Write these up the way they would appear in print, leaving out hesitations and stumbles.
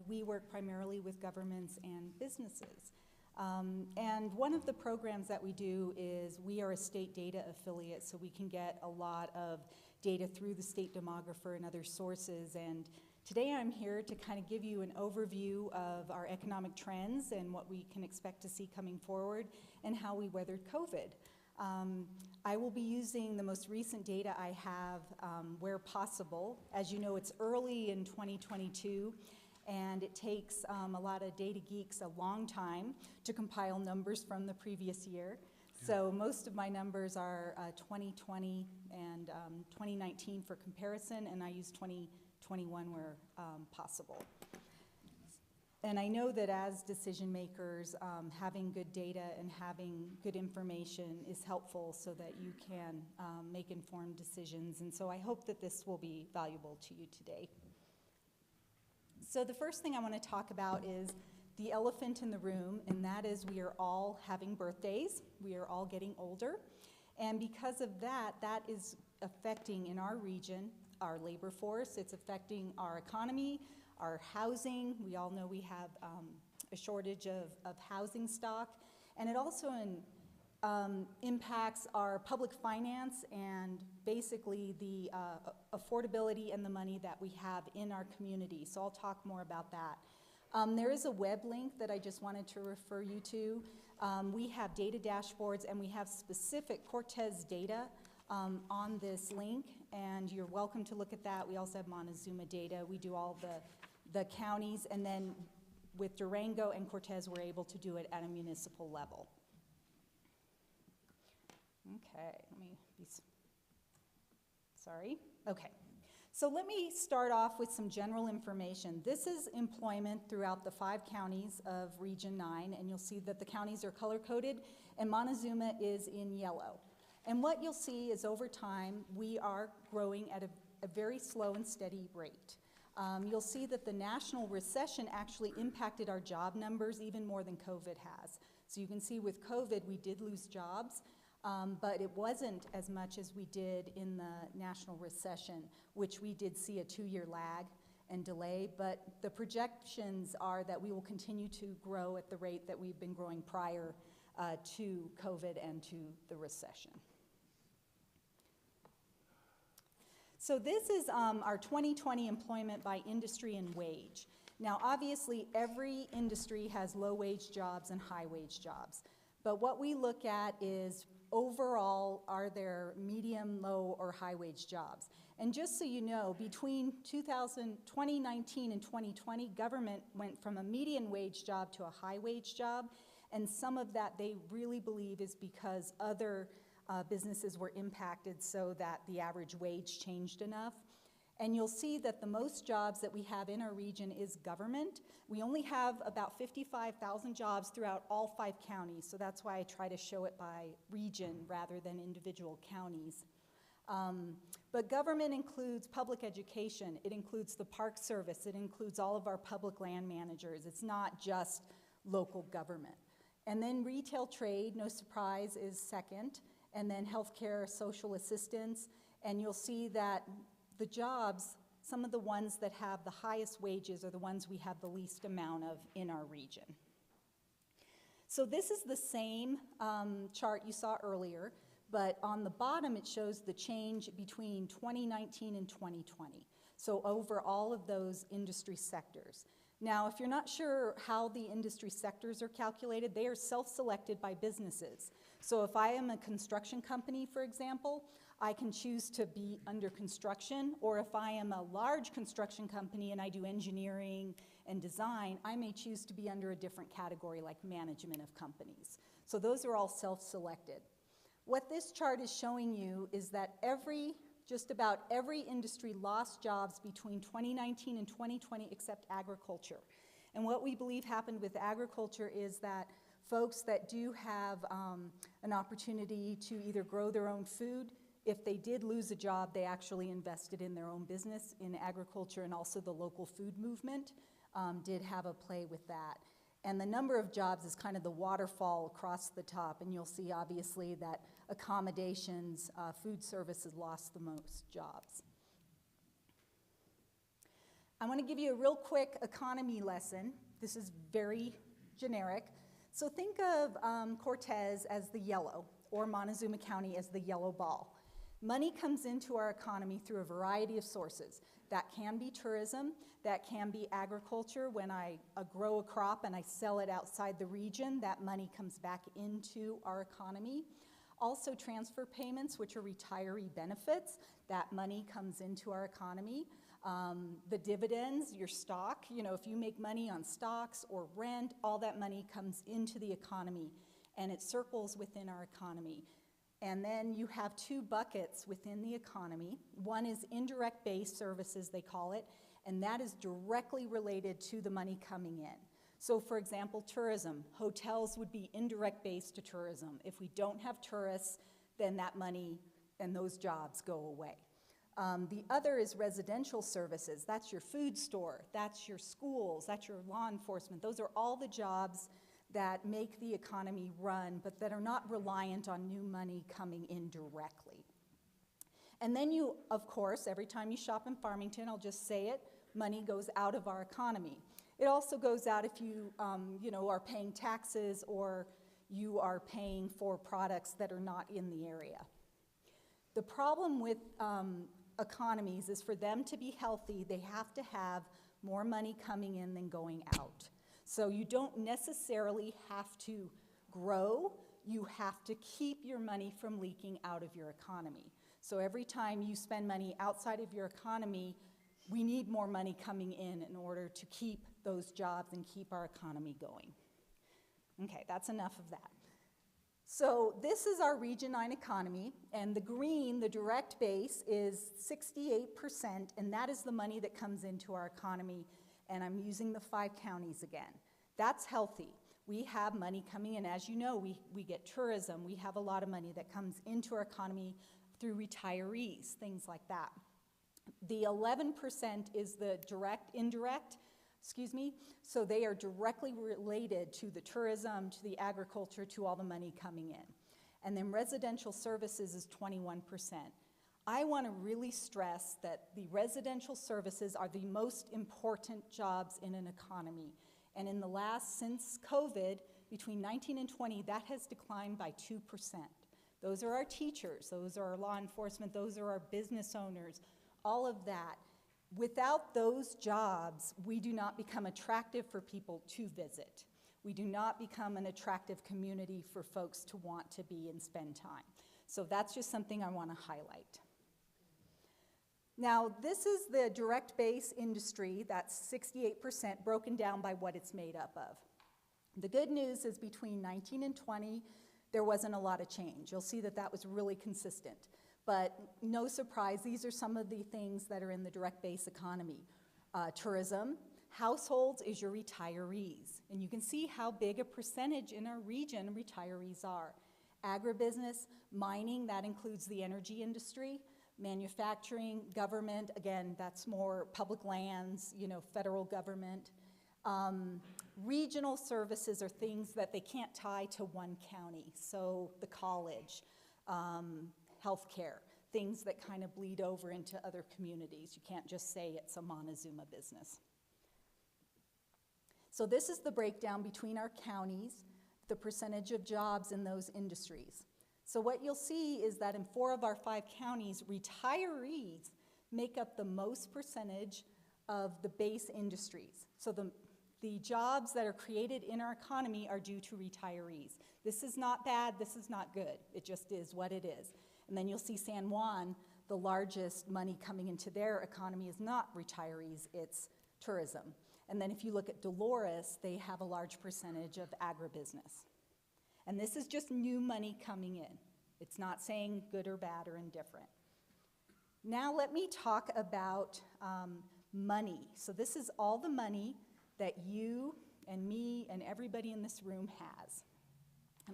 we work primarily with governments and businesses. And one of the programs that we do is we are a state data affiliate, so we can get a lot of data through the state demographer and other sources. And today I'm here to kind of give you an overview of our economic trends and what we can expect to see coming forward and how we weathered COVID. I will be using the most recent data I have where possible. As you know, it's early in 2022, and it takes a lot of data geeks a long time to compile numbers from the previous year. So most of my numbers are 2020 and 2019 for comparison, and I use 2021 where possible. And I know that as decision makers, having good data and having good information is helpful so that you can make informed decisions. And so I hope that this will be valuable to you today. So the first thing I want to talk about is the elephant in the room, and that is we are all having birthdays. We are all getting older. And because of that, that is affecting in our region our labor force. It's affecting our economy, our housing. We all know we have a shortage of housing stock. And it also impacts our public finance and basically the affordability and the money that we have in our community. So I'll talk more about that. There is a web link that I just wanted to refer you to. We have data dashboards and we have specific Cortez data on this link, and you're welcome to look at that. We also have Montezuma data. We do all the counties, and then with Durango and Cortez, we're able to do it at a municipal level. Okay, let me be, sorry. Okay, so let me start off with some general information. This is employment throughout the 5 counties of Region 9, and you'll see that the counties are color-coded, and Montezuma is in yellow. And what you'll see is over time, we are growing at a very slow and steady rate. You'll see that the national recession actually impacted our job numbers even more than COVID has. So you can see with COVID, we did lose jobs, but it wasn't as much as we did in the national recession, which we did see a 2-year lag and delay, but the projections are that we will continue to grow at the rate that we've been growing prior to COVID and to the recession. So this is our 2020 employment by industry and wage. Now, obviously, every industry has low-wage jobs and high-wage jobs. But what we look at is overall, are there medium, low, or high-wage jobs? And just so you know, between 2019 and 2020, government went from a median wage job to a high-wage job. And some of that they really believe is because other businesses were impacted so that the average wage changed enough. And you'll see that the most jobs that we have in our region is government. We only have about 55,000 jobs throughout all 5 counties, so that's why I try to show it by region rather than individual counties. But government includes public education, it includes the Park Service, it includes all of our public land managers. It's not just local government. And then retail trade, no surprise, is second. And then healthcare, social assistance, and you'll see that the jobs, some of the ones that have the highest wages are the ones we have the least amount of in our region. So this is the same chart you saw earlier, but on the bottom it shows the change between 2019 and 2020. So over all of those industry sectors. Now, if you're not sure how the industry sectors are calculated, they are self-selected by businesses. So if I am a construction company, for example, I can choose to be under construction, or if I am a large construction company and I do engineering and design, I may choose to be under a different category like management of companies. So those are all self-selected. What this chart is showing you is that just about every industry lost jobs between 2019 and 2020 except agriculture. And what we believe happened with agriculture is that folks that do have an opportunity to either grow their own food, if they did lose a job, they actually invested in their own business in agriculture, and also the local food movement did have a play with that. And the number of jobs is kind of the waterfall across the top, and you'll see obviously that accommodations, food services lost the most jobs. I want to give you a real quick economy lesson. This is very generic. So think of Cortez as the yellow, or Montezuma County as the yellow ball. Money comes into our economy through a variety of sources. That can be tourism, that can be agriculture. When I grow a crop and I sell it outside the region, that money comes back into our economy. Also transfer payments, which are retiree benefits, that money comes into our economy. The dividends, your stock, if you make money on stocks or rent, all that money comes into the economy and it circles within our economy. And then you have two buckets within the economy. One is indirect based services, they call it, and that is directly related to the money coming in. So for example, tourism. Hotels would be indirect based to tourism. If we don't have tourists, then that money and those jobs go away. The other is residential services. That's your food store, that's your schools, that's your law enforcement. Those are all the jobs that make the economy run, but that are not reliant on new money coming in directly. And then you, of course, every time you shop in Farmington, I'll just say it, money goes out of our economy. It also goes out if you, are paying taxes or you are paying for products that are not in the area. The problem with economies is for them to be healthy, they have to have more money coming in than going out. So you don't necessarily have to grow, you have to keep your money from leaking out of your economy. So every time you spend money outside of your economy, we need more money coming in order to keep those jobs and keep our economy going. Okay, that's enough of that. So this is our Region 9 economy, and the green, the direct base, is 68%, and that is the money that comes into our economy, and I'm using the 5 counties again. That's healthy. We have money coming in. As you know, we get tourism. We have a lot of money that comes into our economy through retirees, things like that. The 11% is the indirect, so they are directly related to the tourism, to the agriculture, to all the money coming in. And then residential services is 21%. I want to really stress that the residential services are the most important jobs in an economy. And in the since COVID, between 19 and 20, that has declined by 2%. Those are our teachers, those are our law enforcement, those are our business owners, all of that. Without those jobs, we do not become attractive for people to visit. We do not become an attractive community for folks to want to be and spend time. So that's just something I want to highlight. Now, this is the direct base industry, that's 68%, broken down by what it's made up of. The good news is between 19 and 20, there wasn't a lot of change. You'll see that that was really consistent. But no surprise, these are some of the things that are in the direct base economy. Tourism, households is your retirees. And you can see how big a percentage in our region retirees are. Agribusiness, mining, that includes the energy industry. Manufacturing, government, again, that's more public lands, federal government. Regional services are things that they can't tie to one county. So the college, healthcare, things that kind of bleed over into other communities. You can't just say it's a Montezuma business. So this is the breakdown between our counties, the percentage of jobs in those industries. So what you'll see is that in 4 of our 5 counties, retirees make up the most percentage of the base industries. So the jobs that are created in our economy are due to retirees. This is not bad, this is not good. It just is what it is. And then you'll see San Juan, the largest money coming into their economy is not retirees, it's tourism. And then if you look at Dolores, they have a large percentage of agribusiness. And this is just new money coming in. It's not saying good or bad or indifferent. Now let me talk about money. So this is all the money that you and me and everybody in this room has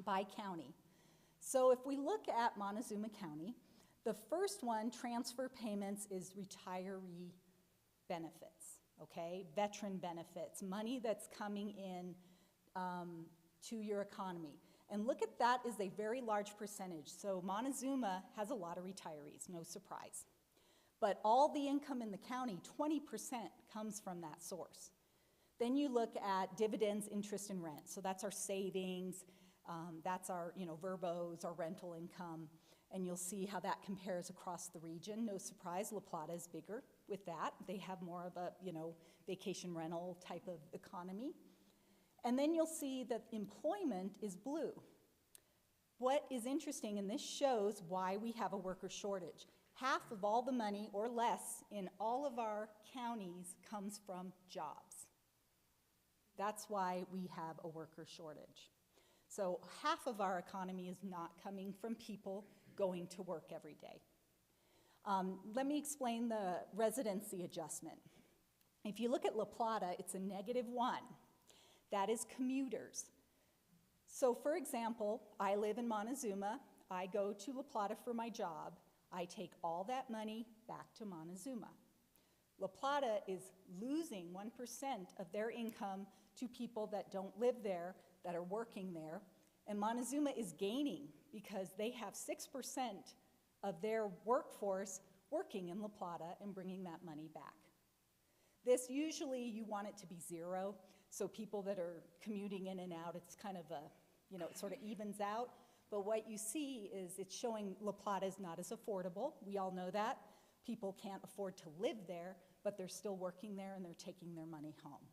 by county. So if we look at Montezuma County, the first one, transfer payments, is retiree benefits, okay? Veteran benefits, money that's coming in to your economy. And look at that as a very large percentage. So Montezuma has a lot of retirees, no surprise. But all the income in the county, 20% comes from that source. Then you look at dividends, interest, and rent. So that's our savings, that's our verbos, our rental income, and you'll see how that compares across the region. No surprise, La Plata is bigger with that. They have more of a vacation rental type of economy. And then you'll see that employment is blue. What is interesting, and this shows why we have a worker shortage, half of all the money or less in all of our counties comes from jobs. That's why we have a worker shortage. So half of our economy is not coming from people going to work every day. Let me explain the residency adjustment. If you look at La Plata, it's a -1. That is commuters. So for example, I live in Montezuma. I go to La Plata for my job. I take all that money back to Montezuma. La Plata is losing 1% of their income to people that don't live there, that are working there. And Montezuma is gaining because they have 6% of their workforce working in La Plata and bringing that money back. This usually you want it to be 0, so people that are commuting in and out, it's kind of a, it sort of evens out. But what you see is it's showing La Plata is not as affordable. We all know that. People can't afford to live there, but they're still working there and they're taking their money home.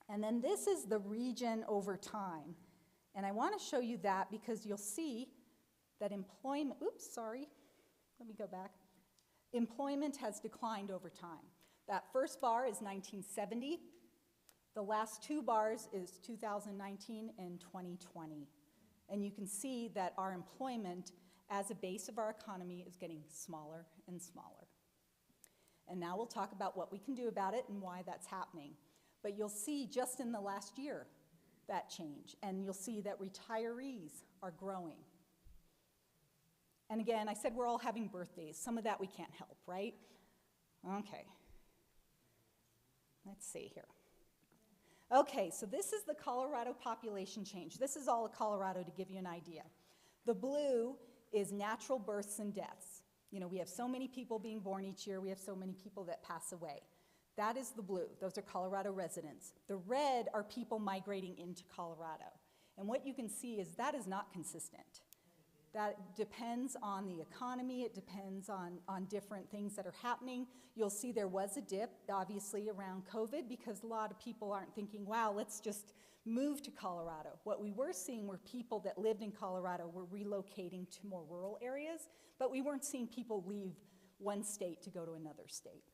And then this is the region over time. And I want to show you that because you'll see that employment, let me go back. Employment has declined over time. That first bar is 1970. The last 2 bars is 2019 and 2020. And you can see that our employment as a base of our economy is getting smaller and smaller. And now we'll talk about what we can do about it and why that's happening. But you'll see just in the last year that change. And you'll see that retirees are growing. And again, I said we're all having birthdays. Some of that we can't help, right? Okay. Let's see here. Okay, so this is the Colorado population change. This is all of Colorado to give you an idea. The blue is natural births and deaths. We have so many people being born each year. We have so many people that pass away. That is the blue. Those are Colorado residents. The red are people migrating into Colorado. And what you can see is that is not consistent. That depends on the economy. It depends on different things that are happening. You'll see there was a dip, obviously, around COVID because a lot of people aren't thinking, wow, let's just move to Colorado. What we were seeing were people that lived in Colorado were relocating to more rural areas, but we weren't seeing people leave one state to go to another state.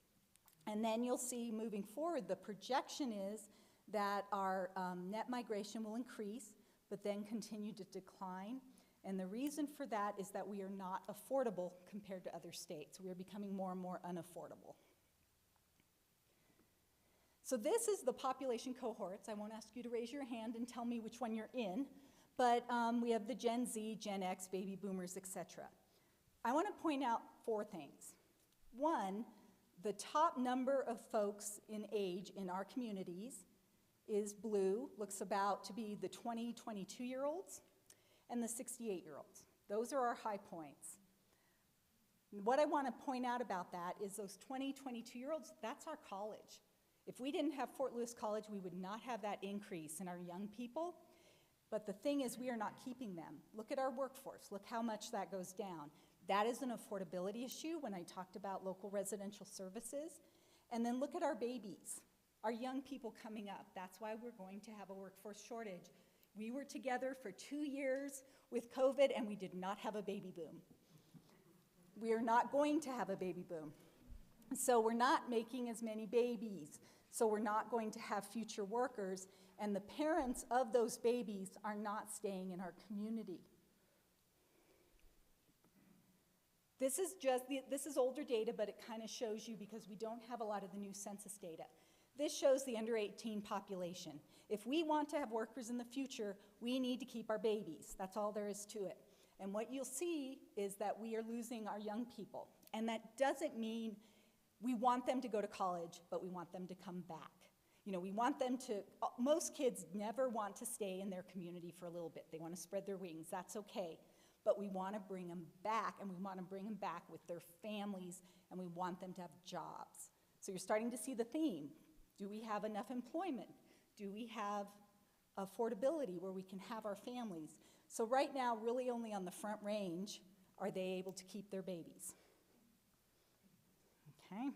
And then you'll see moving forward, the projection is that our net migration will increase, but then continue to decline. And the reason for that is that we are not affordable compared to other states. We are becoming more and more unaffordable. So this is the population cohorts. I won't ask you to raise your hand and tell me which one you're in, but we have the Gen Z, Gen X, baby boomers, etc. I want to point out 4 things. One, the top number of folks in age in our communities is blue, looks about to be the 20, 22-year-olds, and the 68-year-olds. Those are our high points. What I want to point out about that is those 20, 22-year-olds, that's our college. If we didn't have Fort Lewis College, we would not have that increase in our young people. But the thing is, we are not keeping them. Look at our workforce. Look how much that goes down. That is an affordability issue when I talked about local residential services. And then look at our babies, our young people coming up. That's why we're going to have a workforce shortage. We were together for 2 years with COVID, and we did not have a baby boom. We are not going to have a baby boom. So we're not making as many babies. So we're not going to have future workers, and the parents of those babies are not staying in our community. This is older data, but it kind of shows you because we don't have a lot of the new census data. This shows the under 18 population. If we want to have workers in the future, we need to keep our babies. That's all there is to it. And what you'll see is that we are losing our young people. And that doesn't mean we want them to go to college, but we want them to come back. We want them to, most kids never want to stay in their community for a little bit. They want to spread their wings. That's okay. but we want to bring them back, and we want to bring them back with their families, and we want them to have jobs. So you're starting to see the theme. Do we have enough employment? Do we have affordability where we can have our families? So right now, really only on the Front Range are they able to keep their babies. Okay.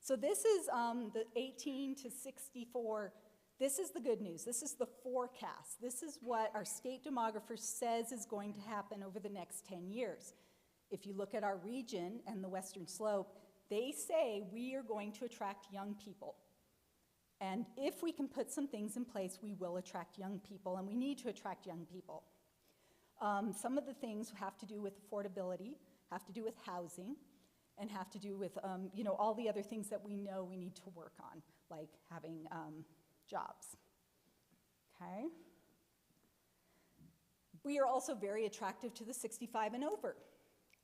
So this is the 18 to 64. This is the good news. This is the forecast. This is what our state demographer says is going to happen over the next 10 years. If you look at our region and the Western Slope, they say we are going to attract young people. And if we can put some things in place, we will attract young people, and we need to attract young people. Some of the things have to do with affordability, have to do with housing, and have to do with all the other things that we know we need to work on, like having jobs. Okay? We are also very attractive to the 65 and over.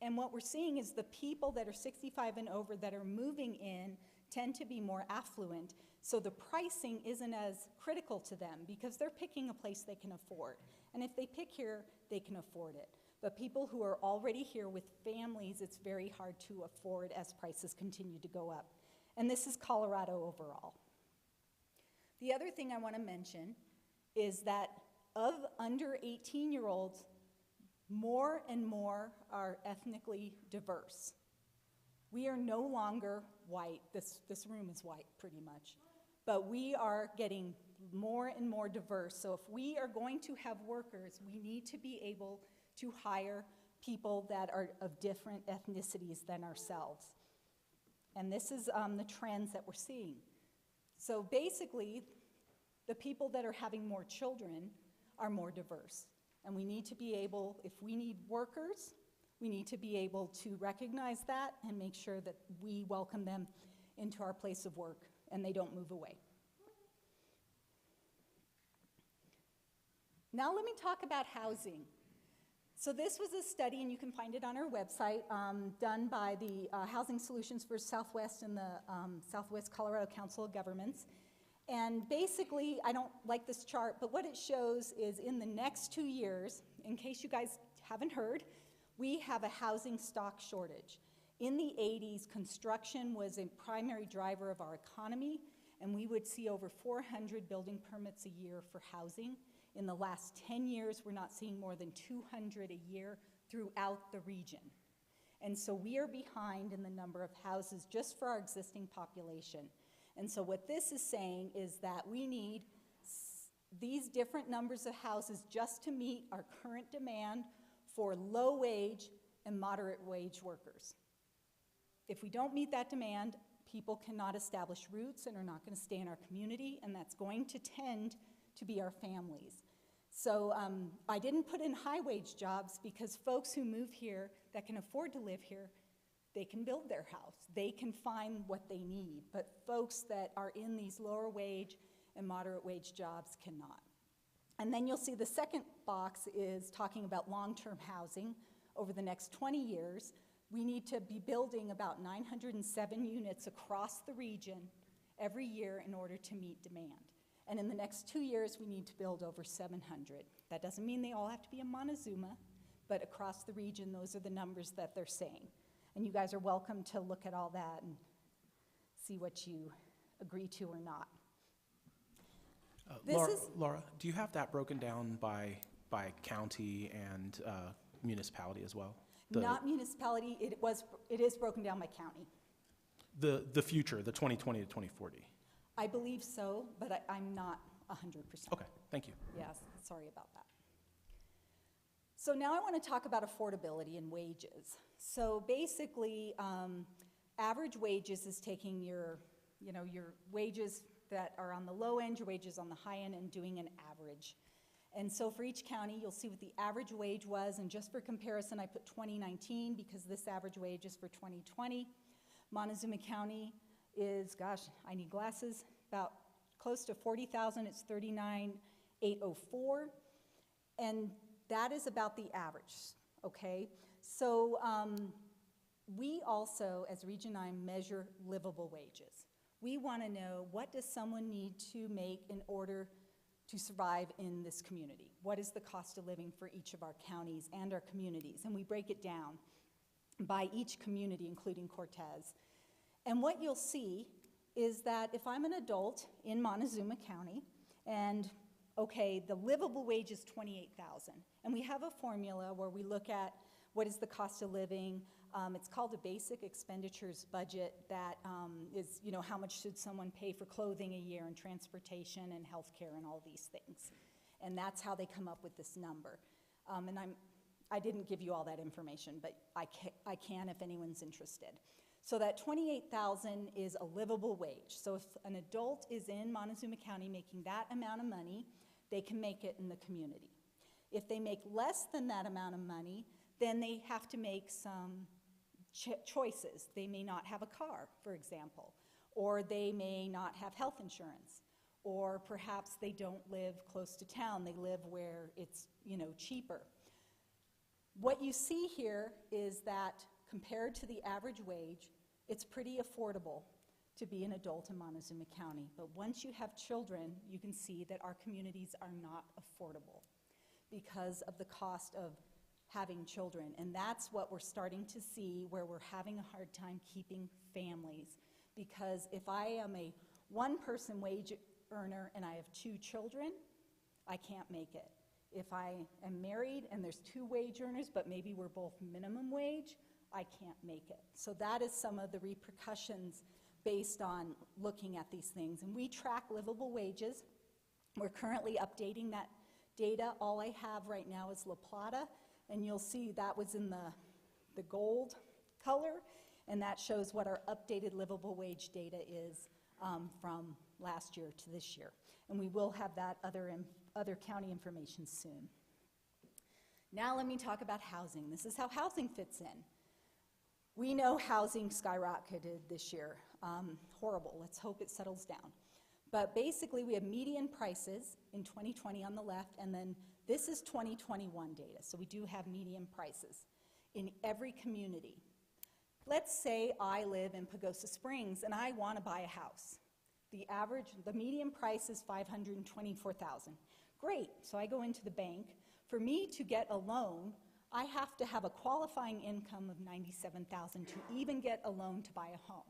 And what we're seeing is the people that are 65 and over that are moving in tend to be more affluent, so the pricing isn't as critical to them because they're picking a place they can afford. And if they pick here, they can afford it. But people who are already here with families, it's very hard to afford as prices continue to go up. And this is Colorado overall. The other thing I want to mention is that of under 18-year-olds, more and more are ethnically diverse. We are no longer white. This room is white, pretty much. But we are getting more and more diverse. So if we are going to have workers, we need to be able to hire people that are of different ethnicities than ourselves. And this is the trends that we're seeing. So basically, the people that are having more children are more diverse. And we need to be able, if we need workers, we need to be able to recognize that and make sure that we welcome them into our place of work and they don't move away. Now let me talk about housing. So this was a study, and you can find it on our website, done by the Housing Solutions for Southwest and the Southwest Colorado Council of Governments. And basically, I don't like this chart, but what it shows is in the next 2 years, in case you guys haven't heard, we have a housing stock shortage. In the 80s, construction was a primary driver of our economy, and we would see over 400 building permits a year for housing. In the last 10 years, we're not seeing more than 200 a year throughout the region. And so we are behind in the number of houses just for our existing population. And so what this is saying is that we need these different numbers of houses just to meet our current demand for low wage and moderate wage workers. If we don't meet that demand, people cannot establish roots and are not going to stay in our community, and that's going to tend to be our families. So I didn't put in high wage jobs because folks who move here that can afford to live here, they can build their house. They can find what they need. But folks that are in these lower wage and moderate wage jobs cannot. And then you'll see the second box is talking about long-term housing. Over the next 20 years, we need to be building about 907 units across the region every year in order to meet demand. And in the next 2 years, we need to build over 700. That doesn't mean they all have to be in Montezuma, but across the region, those are the numbers that they're saying. And you guys are welcome to look at all that and see what you agree to or not. Laura, do you have that broken down by county and municipality as well? Not municipality, it is broken down by county. The future, the 2020 to 2040. I believe so, but I'm not 100%. Okay, thank you. Yes, sorry about that. So now I want to talk about affordability and wages. So basically, average wages is taking your wages that are on the low end, your wages on the high end, and doing an average. And so for each county, you'll see what the average wage was, and just for comparison, I put 2019 because this average wage is for 2020. Montezuma County is, gosh, I need glasses, about close to 40,000, it's 39,804, and that is about the average, okay? So we also, as Region 9, measure livable wages. We want to know what does someone need to make in order to survive in this community. What is the cost of living for each of our counties and our communities? And we break it down by each community, including Cortez. And what you'll see is that if I'm an adult in Montezuma County, and okay, the livable wage is $28,000, and we have a formula where we look at what is the cost of living. It's called a basic expenditures budget that is, how much should someone pay for clothing a year and transportation and healthcare and all these things. And that's how they come up with this number. And I didn't give you all that information, but I can if anyone's interested. So that $28,000 is a livable wage. So if an adult is in Montezuma County making that amount of money, they can make it in the community. If they make less than that amount of money, then they have to make some choices. They may not have a car, for example, or they may not have health insurance, or perhaps they don't live close to town. They live where it's, cheaper. What you see here is that compared to the average wage, it's pretty affordable to be an adult in Montezuma County. But once you have children, you can see that our communities are not affordable because of the cost of having children. And that's what we're starting to see, where we're having a hard time keeping families. Because if I am a one-person wage earner and I have 2 children, I can't make it. If I am married and there's 2 wage earners, but maybe we're both minimum wage, I can't make it. So that is some of the repercussions based on looking at these things. And we track livable wages. We're currently updating that data. All I have right now is La Plata, and you'll see that was in the gold color, and that shows what our updated livable wage data is from last year to this year. And we will have that other county information soon. Now let me talk about housing. This is how housing fits in. We know housing skyrocketed this year. Horrible. Let's hope it settles down. But basically, we have median prices in 2020 on the left, and then this is 2021 data. So we do have median prices in every community. Let's say I live in Pagosa Springs and I want to buy a house. The median price is $524,000. Great. So I go into the bank. For me to get a loan, I have to have a qualifying income of $97,000 to even get a loan to buy a home.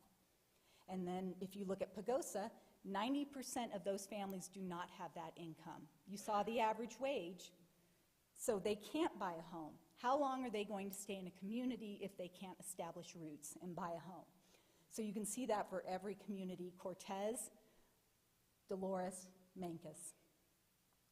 And then if you look at Pagosa, 90% of those families do not have that income. You saw the average wage, so they can't buy a home. How long are they going to stay in a community if they can't establish roots and buy a home? So you can see that for every community: Cortez, Dolores, Mancos.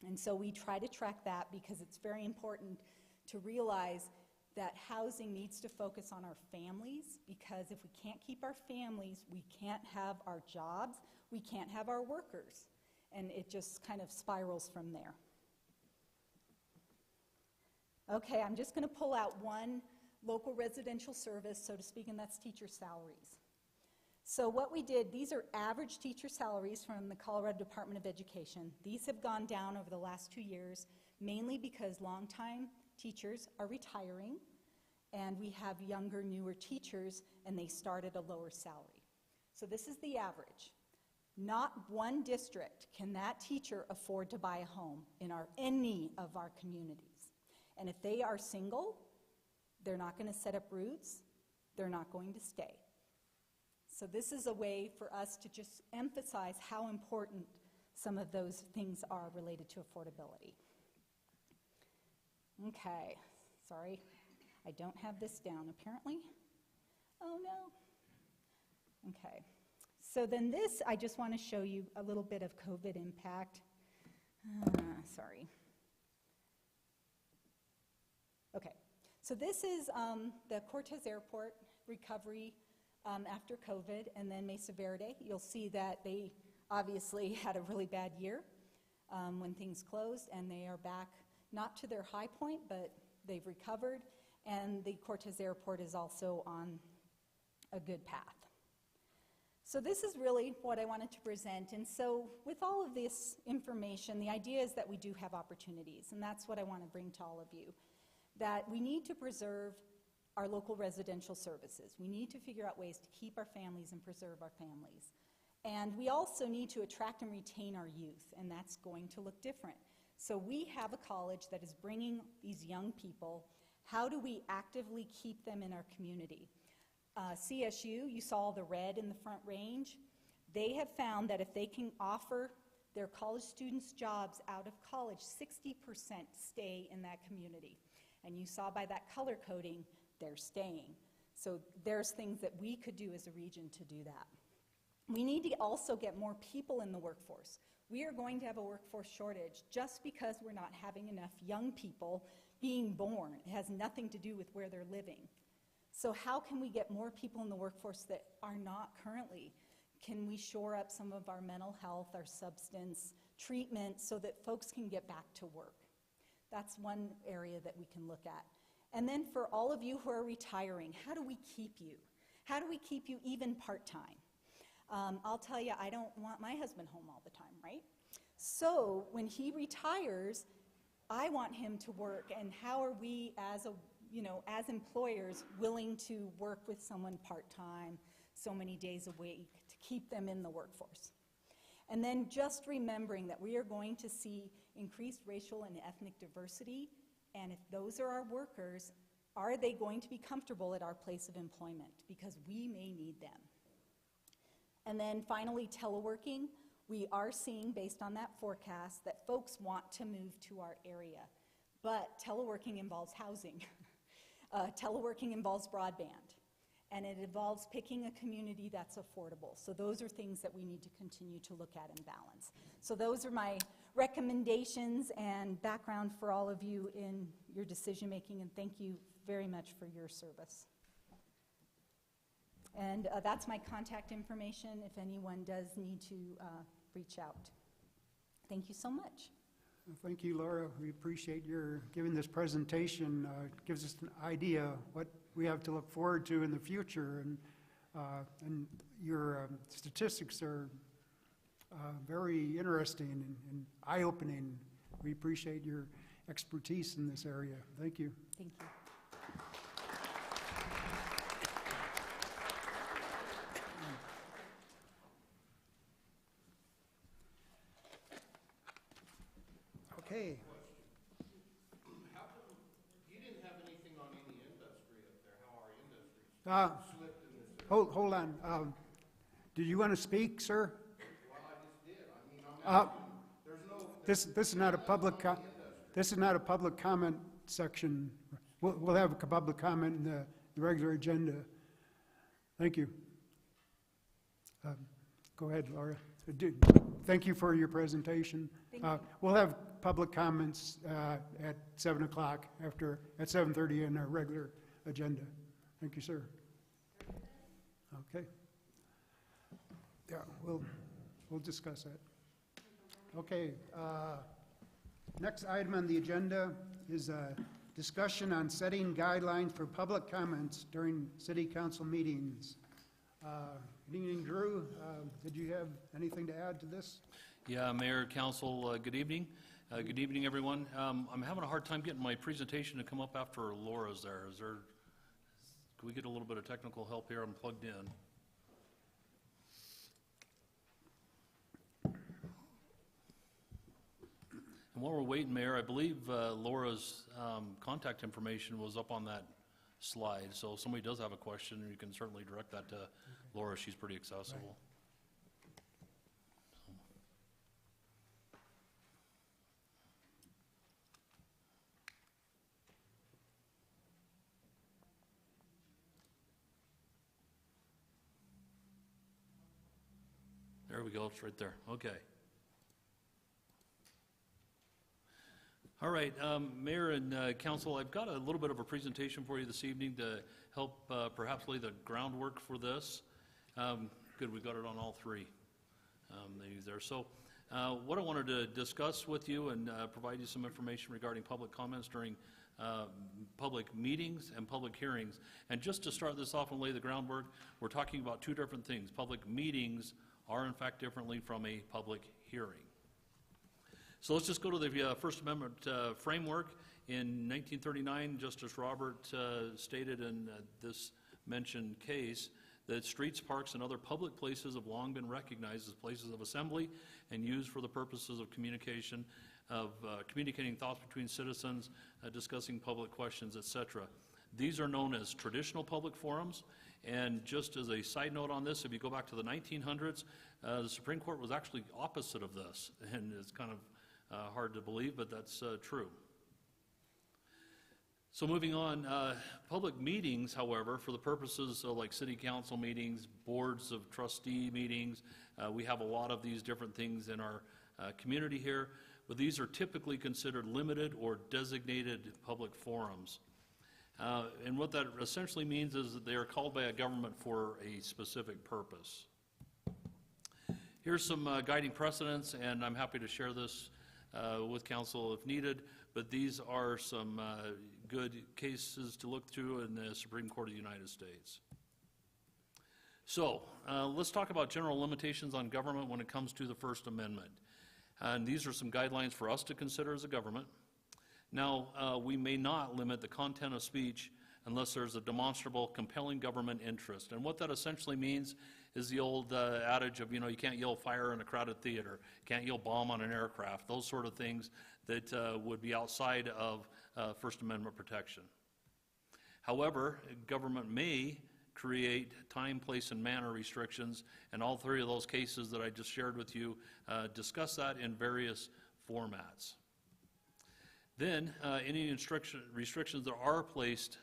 And so we try to track that because it's very important to realize that housing needs to focus on our families, because if we can't keep our families, we can't have our jobs, we can't have our workers, and it just kind of spirals from there. Okay, I'm just going to pull out one local residential service, so to speak, and that's teacher salaries. So what we did, these are average teacher salaries from the Colorado Department of Education. These have gone down over the last 2 years, mainly because longtime teachers are retiring, and we have younger, newer teachers, and they start at a lower salary. So this is the average. Not one district can that teacher afford to buy a home in any of our communities. And if they are single, they're not going to set up roots, they're not going to stay. So this is a way for us to just emphasize how important some of those things are related to affordability. Okay, sorry, I don't have this down apparently. Oh no. Okay, so then this, I just want to show you a little bit of COVID impact. Sorry. Okay, so this is the Cortez Airport recovery after COVID, and then Mesa Verde. You'll see that they obviously had a really bad year when things closed, and they are back not to their high point, but they've recovered, and the Cortez Airport is also on a good path. So this is really what I wanted to present, and so with all of this information, the idea is that we do have opportunities, and that's what I want to bring to all of you, that we need to preserve our local residential services. We need to figure out ways to keep our families and preserve our families. And we also need to attract and retain our youth, and that's going to look different. So we have a college that is bringing these young people. How do we actively keep them in our community? CSU, you saw the red in the front range. They have found that if they can offer their college students jobs out of college, 60% stay in that community. And you saw by that color coding, they're staying. So there's things that we could do as a region to do that. We need to also get more people in the workforce. We are going to have a workforce shortage just because we're not having enough young people being born. It has nothing to do with where they're living. So how can we get more people in the workforce that are not currently? Can we shore up some of our mental health, our substance treatment, so that folks can get back to work? That's one area that we can look at. And then for all of you who are retiring, how do we keep you? How do we keep you even part-time? I'll tell you, I don't want my husband home all the time, right? So when he retires, I want him to work, and how are we as employers willing to work with someone part-time, so many days a week, to keep them in the workforce? And then just remembering that we are going to see increased racial and ethnic diversity, and if those are our workers, are they going to be comfortable at our place of employment? Because we may need them. And then finally, teleworking. We are seeing, based on that forecast, that folks want to move to our area. But teleworking involves housing. Teleworking involves broadband. And it involves picking a community that's affordable. So those are things that we need to continue to look at and balance. So those are my recommendations and background for all of you in your decision making, and thank you very much for your service. And that's my contact information if anyone does need to reach out. Thank you so much. Thank you, Laura. We appreciate your giving this presentation. It gives us an idea what we have to look forward to in the future, and your statistics are very interesting and eye-opening. We appreciate your expertise in this area. Thank you. Thank you. Okay. How come you didn't have anything on any industry up there? How our industries slipped in this? Hold on. Did you want to speak, sir? Well, I just did. I mean, I'm asking, there's no. This is not a public. This is not a public comment section. We'll have a public comment in the regular agenda. Thank you. Go ahead, Laura. Thank you for your presentation. We'll have public comments at 7 o'clock at 7:30 in our regular agenda. Thank you, sir. Okay. Yeah, we'll discuss that. Okay. Next item on the agenda is a discussion on setting guidelines for public comments during city council meetings. Good evening, Drew. Did you have anything to add to this? Yeah, Mayor, Council, good evening. Good evening, everyone. I'm having a hard time getting my presentation to come up after Laura's there. Can we get a little bit of technical help here? I'm plugged in. And while we're waiting, Mayor, I believe Laura's contact information was up on that slide. So if somebody does have a question, you can certainly direct that to Laura. She's pretty accessible. Right. There we go, it's right there. Okay. All right, Mayor and Council, I've got a little bit of a presentation for you this evening to help perhaps lay the groundwork for this. Good, we got it on all three there. So what I wanted to discuss with you and provide you some information regarding public comments during public meetings and public hearings. And just to start this off and lay the groundwork, we're talking about two different things. Public meetings are in fact differently from a public hearing. So let's just go to the First Amendment framework. In 1939, Justice Robert stated in this mentioned case that streets, parks, and other public places have long been recognized as places of assembly and used for the purposes of communication, of communicating thoughts between citizens, discussing public questions, etc. These are known as traditional public forums, and just as a side note on this, if you go back to the 1900s, the Supreme Court was actually opposite of this, and it's kind of hard to believe, but that's true. So moving on, public meetings, however, for the purposes of like city council meetings, boards of trustee meetings, we have a lot of these different things in our community here, but these are typically considered limited or designated public forums. And what that essentially means is that they are called by a government for a specific purpose. Here's some guiding precedents, and I'm happy to share this with council if needed, but these are some good cases to look through in the Supreme Court of the United States. So let's talk about general limitations on government when it comes to the First Amendment. And these are some guidelines for us to consider as a government. Now, we may not limit the content of speech unless there's a demonstrable, compelling government interest. And what that essentially means is the old adage of, you can't yell fire in a crowded theater, can't yell bomb on an aircraft, those sort of things that would be outside of First Amendment protection. However, government may create time, place, and manner restrictions, and all three of those cases that I just shared with you discuss that in various formats. Then, any restrictions that are placed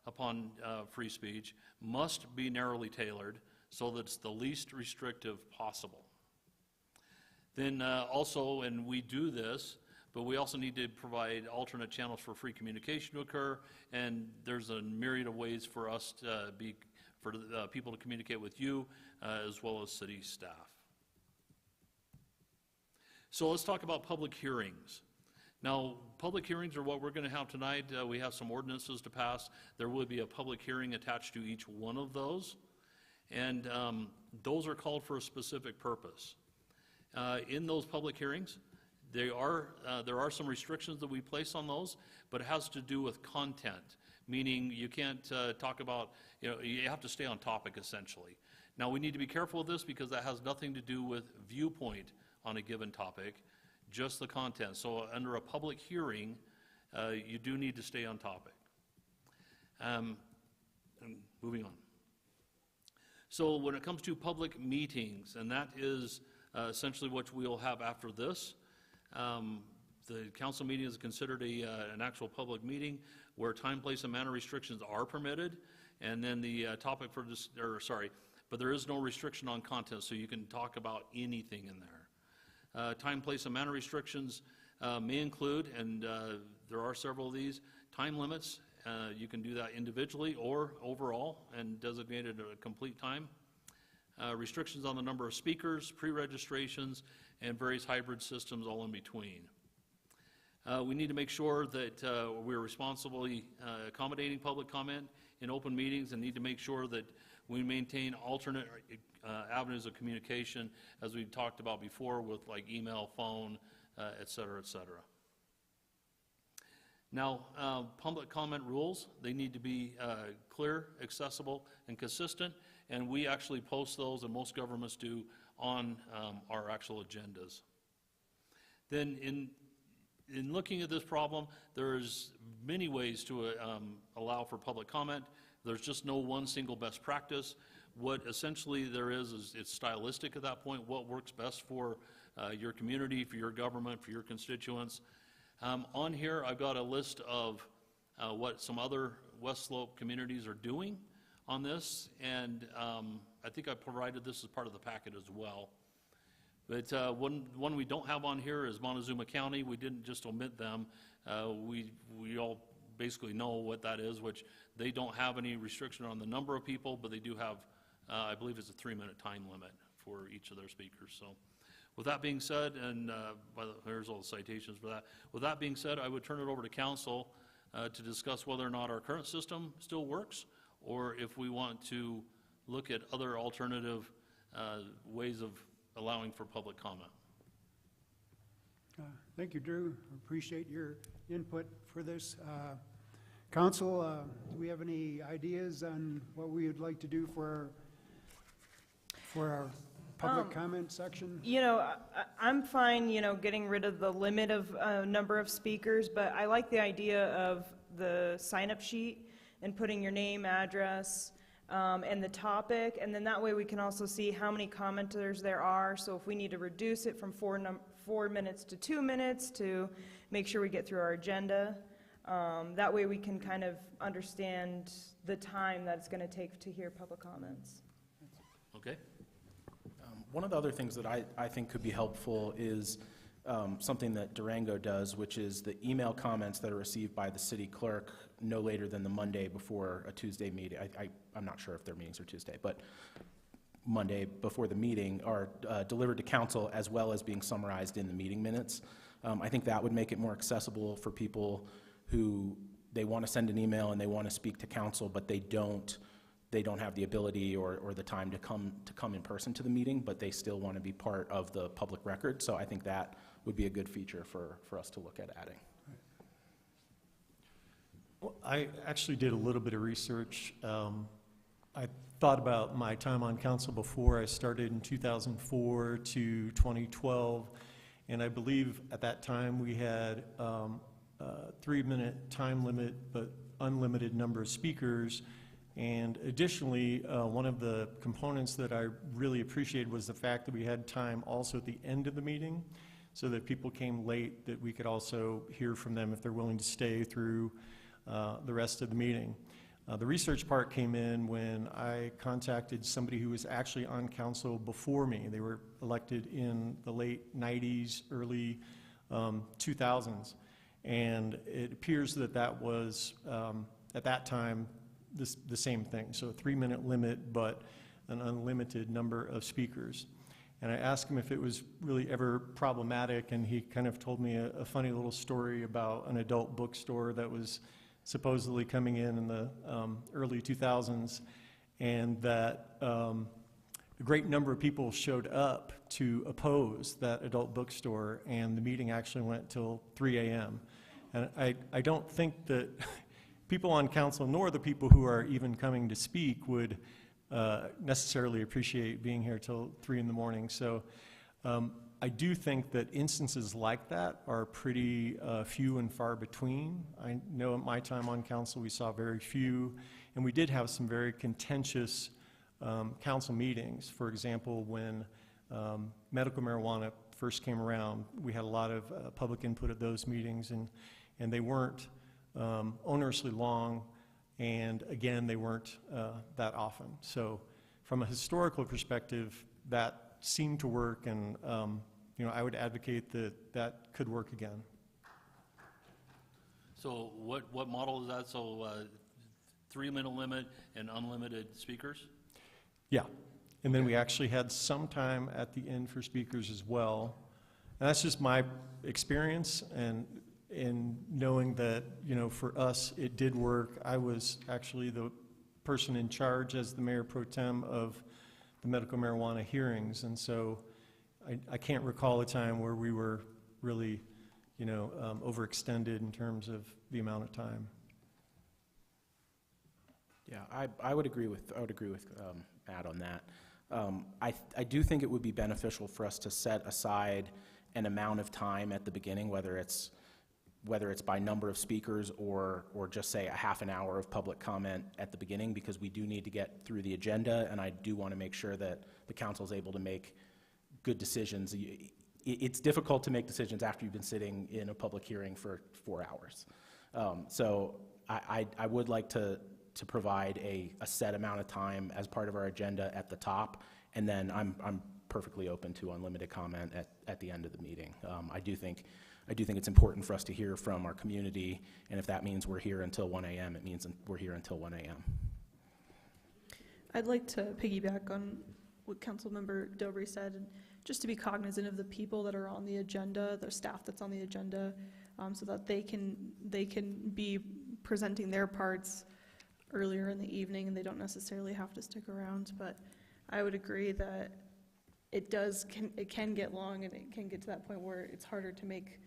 upon free speech must be narrowly tailored so that it's the least restrictive possible. Then also, and we do this, but we also need to provide alternate channels for free communication to occur, and there's a myriad of ways for us to for people to communicate with you as well as city staff. So let's talk about public hearings. Now, public hearings are what we're going to have tonight. We have some ordinances to pass. There will be a public hearing attached to each one of those, and those are called for a specific purpose. In those public hearings, there are some restrictions that we place on those, but it has to do with content, meaning you can't talk about, you have to stay on topic essentially. Now, we need to be careful with this because that has nothing to do with viewpoint on a given topic, just the content. So under a public hearing, you do need to stay on topic. And moving on. So when it comes to public meetings, and that is essentially what we'll have after this, the council meeting is considered an actual public meeting where time, place, and manner restrictions are permitted, and then the topic for this, but there is no restriction on content, so you can talk about anything in there. Time, place, and manner restrictions may include, and there are several of these, time limits. You can do that individually or overall and designate it a complete time. Restrictions on the number of speakers, pre-registrations, and various hybrid systems all in between. We need to make sure that we're responsibly accommodating public comment in open meetings, and need to make sure that we maintain alternate avenues of communication, as we talked about before, with like email, phone, et cetera, et cetera. Now, public comment rules, they need to be clear, accessible, and consistent, and we actually post those, and most governments do, on our actual agendas. Then in looking at this problem, there's many ways to allow for public comment. There's just no one single best practice. What essentially there is it's stylistic at that point, what works best for your community, for your government, for your constituents. On here, I've got a list of what some other West Slope communities are doing on this, and I think I provided this as part of the packet as well. But one we don't have on here is Montezuma County. We didn't just omit them. We all basically know what that is, which they don't have any restriction on the number of people, but they do have, I believe it's a 3-minute time limit for each of their speakers. So with that being said, and here's all the citations for that. With that being said, I would turn it over to council to discuss whether or not our current system still works, or if we want to look at other alternative ways of allowing for public comment. Thank you, Drew. I appreciate your input for this. Council, do we have any ideas on what we would like to do for for our public comment section? You know, I'm fine, you know, getting rid of the limit of number of speakers, but I like the idea of the sign-up sheet and putting your name, address, and the topic, and then that way we can also see how many commenters there are. So if we need to reduce it from 4 minutes to 2 minutes to make sure we get through our agenda, that way we can kind of understand the time that it's going to take to hear public comments. Okay. One of the other things that I think could be helpful is something that Durango does, which is the email comments that are received by the city clerk no later than the Monday before a Tuesday meeting. I'm not sure if their meetings are Tuesday, but Monday before the meeting are delivered to council as well as being summarized in the meeting minutes. I think that would make it more accessible for people who they want to send an email and they want to speak to council, but they don't have the ability or the time to come in person to the meeting, but they still want to be part of the public record. So I think that would be a good feature for us to look at adding. Well, I actually did a little bit of research. I thought about my time on council before. I started in 2004 to 2012, and I believe at that time we had a 3-minute time limit, but unlimited number of speakers. And additionally, one of the components that I really appreciated was the fact that we had time also at the end of the meeting, so that people came late, that we could also hear from them if they're willing to stay through the rest of the meeting. The research part came in when I contacted somebody who was actually on council before me. They were elected in the late 90s, early 2000s. And it appears that that was, at that time, the same thing. So a 3-minute limit, but an unlimited number of speakers. And I asked him if it was really ever problematic, and he kind of told me a funny little story about an adult bookstore that was supposedly coming in the early 2000s, and that a great number of people showed up to oppose that adult bookstore, and the meeting actually went till 3 a.m. And I don't think that people on council, nor the people who are even coming to speak, would necessarily appreciate being here till 3 in the morning. So I do think that instances like that are pretty few and far between. I know at my time on council we saw very few, and we did have some very contentious council meetings. For example, when medical marijuana first came around, we had a lot of public input at those meetings, and they weren't onerously long, and again, they weren't that often. So from a historical perspective, that seemed to work, and I would advocate that that could work again. So what model is that? So 3-minute limit and unlimited speakers? Yeah, and then we actually had some time at the end for speakers as well. And that's just my experience, and in knowing that, for us, it did work. I was actually the person in charge as the mayor pro tem of the medical marijuana hearings, and so I can't recall a time where we were really, overextended in terms of the amount of time. Yeah, I would agree with Matt on that. I do think it would be beneficial for us to set aside an amount of time at the beginning, whether it's by number of speakers or just say a half an hour of public comment at the beginning, because we do need to get through the agenda, and I do want to make sure that the council is able to make good decisions. It's difficult to make decisions after you've been sitting in a public hearing for 4 hours. So I would like to provide a set amount of time as part of our agenda at the top, and then I'm perfectly open to unlimited comment at the end of the meeting. I do think it's important for us to hear from our community, and if that means we're here until 1 a.m., it means we're here until 1 a.m. I'd like to piggyback on what Councilmember Dobry said, and just to be cognizant of the people that are on the agenda, the staff that's on the agenda, so that they can be presenting their parts earlier in the evening, and they don't necessarily have to stick around. But I would agree that it can get long, and it can get to that point where it's harder to make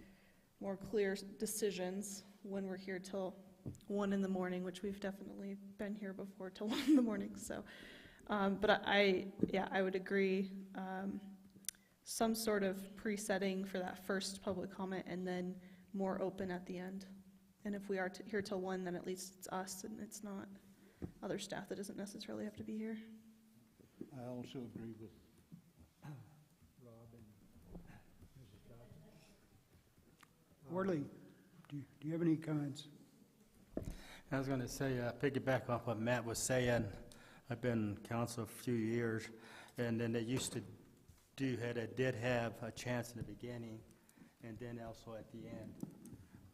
more clear decisions when we're here till 1 in the morning, which we've definitely been here before till 1 in the morning. So But yeah, I would agree. Some sort of pre-setting for that first public comment and then more open at the end. And if we are here till 1, then at least it's us and it's not other staff that doesn't necessarily have to be here. I also agree with Rob and Mrs. Johnson. Worley, do you have any comments? I was going to say, piggyback off what Matt was saying. I've been counsel for a few years, and then they used to did have a chance in the beginning, and then also at the end.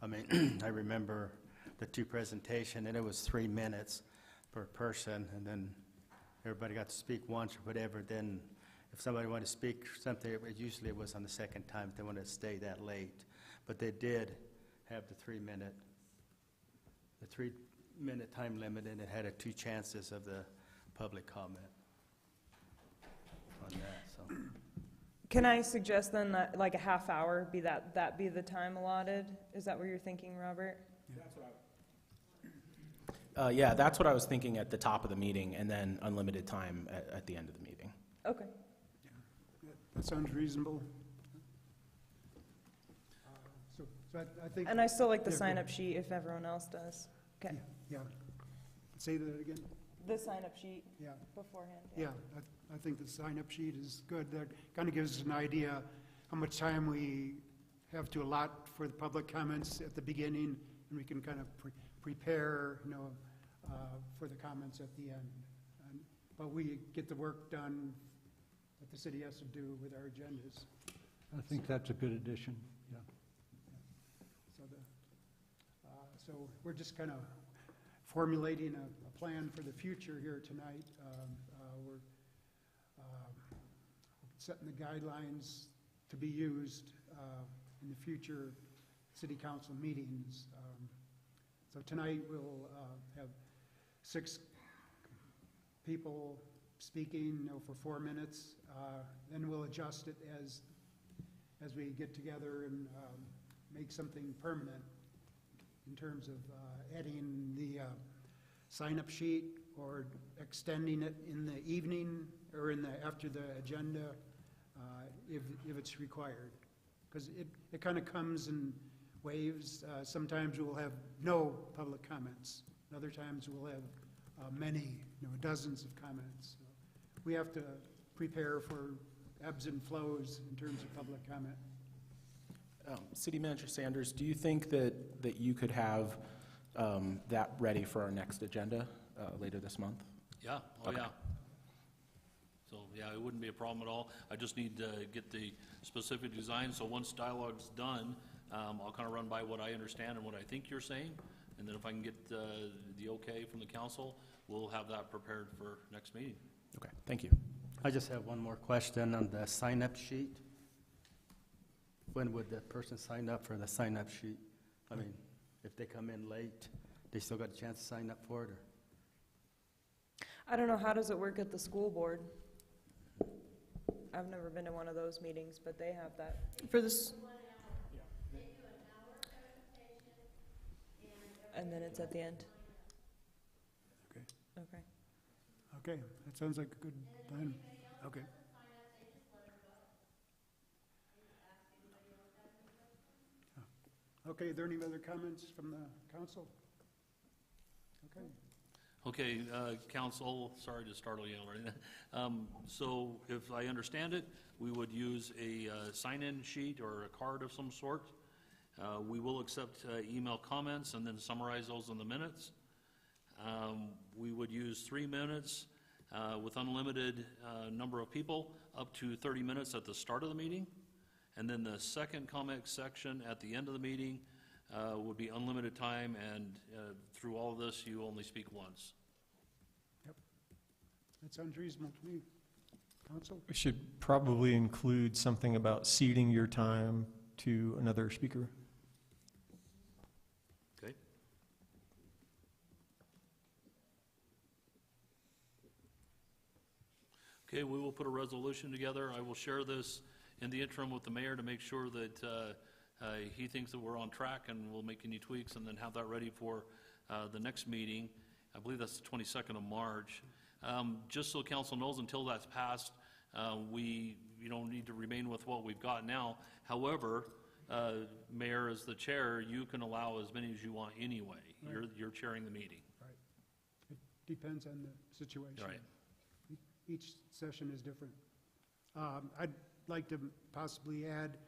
I mean, I remember the 2 presentation, and it was 3 minutes per person, and then everybody got to speak once or whatever. Then if somebody wanted to speak something, usually it was on the second time if they wanted to stay that late. But they did have the 3-minute time limit, and it had 2 chances of the public comment on that, so. Can I suggest then that like a half hour be that be the time allotted? Is that what you're thinking, Robert? Yeah, that's what I was thinking at the top of the meeting, and then unlimited time at the end of the meeting. Okay. That sounds reasonable. So I think. And I still like the Yeah, sign-up sheet if everyone else does. Okay. Yeah. Say that again? The sign-up sheet Yeah. beforehand. Yeah, I think the sign-up sheet is good. That kind of gives us an idea how much time we have to allot for the public comments at the beginning, and we can kind of prepare, for the comments at the end. But we get the work done that the city has to do with our agendas. I think that's a good addition, yeah. So we're just kind of formulating a plan for the future here tonight. We're setting the guidelines to be used in the future city council meetings. So tonight we'll have 6 people speaking for 4 minutes. Then we'll adjust it as we get together and make something permanent in terms of adding the sign-up sheet or extending it in the evening or after the agenda if it's required. Because it kind of comes in waves. Sometimes we'll have no public comments. Other times we'll have many, dozens of comments. So we have to prepare for ebbs and flows in terms of public comment. City Manager Sanders, do you think that you could have that ready for our next agenda later this month? Yeah, Okay. yeah. So, yeah, it wouldn't be a problem at all. I just need to get the specific design, so once dialogue's done, I'll kind of run by what I understand and what I think you're saying, and then if I can get the okay from the council, we'll have that prepared for next meeting. Okay, thank you. I just have one more question on the sign-up sheet. When would the person sign up for the sign-up sheet? I mean, if they come in late, they still got a chance to sign up for it, or? I don't know, how does it work at the school board? I've never been to one of those meetings, but they have that. For this, And then it's at the end? Okay. Okay. Okay, that sounds like a good plan. Okay. Okay, are there any other comments from the council? Okay. Okay, council, sorry to startle you already. So if I understand it, we would use a sign-in sheet or a card of some sort. We will accept email comments and then summarize those in the minutes. We would use 3 minutes with unlimited number of people, up to 30 minutes at the start of the meeting. And then the second comment section at the end of the meeting would be unlimited time, and through all of this, you only speak once. Yep. That sounds reasonable to me. Council? We should probably include something about ceding your time to another speaker. Okay? Okay, we will put a resolution together. I will share this in the interim with the mayor to make sure that he thinks that we're on track, and we'll make any tweaks and then have that ready for the next meeting. I believe that's the 22nd of March. Just so council knows, until that's passed, you don't need to remain with what we've got now. However, Mayor, as the chair, you can allow as many as you want anyway. You're chairing the meeting. Right. It depends on the situation. Right. Each session is different. I'd like to possibly add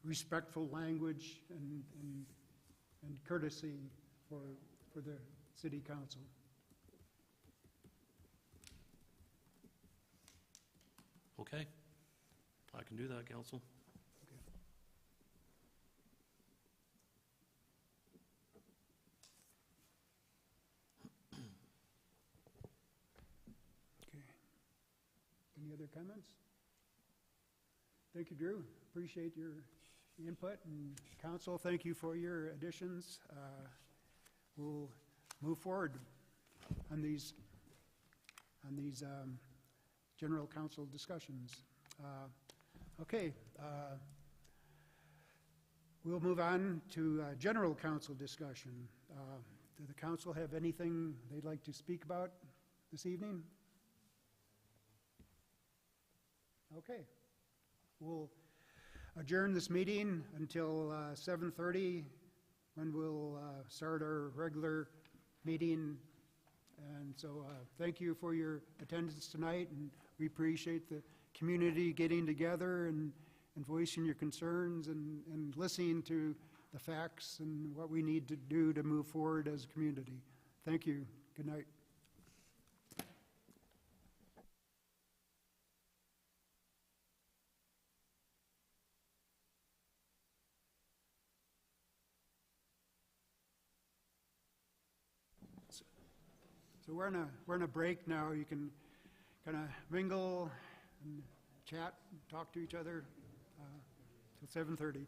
respectful language and courtesy for the city council. Okay, I can do that, council. Okay. Any other comments? Thank you, Drew. Appreciate your input, and council, thank you for your additions. We'll move forward on these general council discussions. Okay, we'll move on to general council discussion. Does the council have anything they'd like to speak about this evening? Okay, we'll adjourn this meeting until 7:30, when we'll start our regular meeting. And so thank you for your attendance tonight, and we appreciate the community getting together and voicing your concerns and listening to the facts and what we need to do to move forward as a community. Thank you. Good night. So we're in a break now. You can kind of mingle and chat, and talk to each other till 7:30.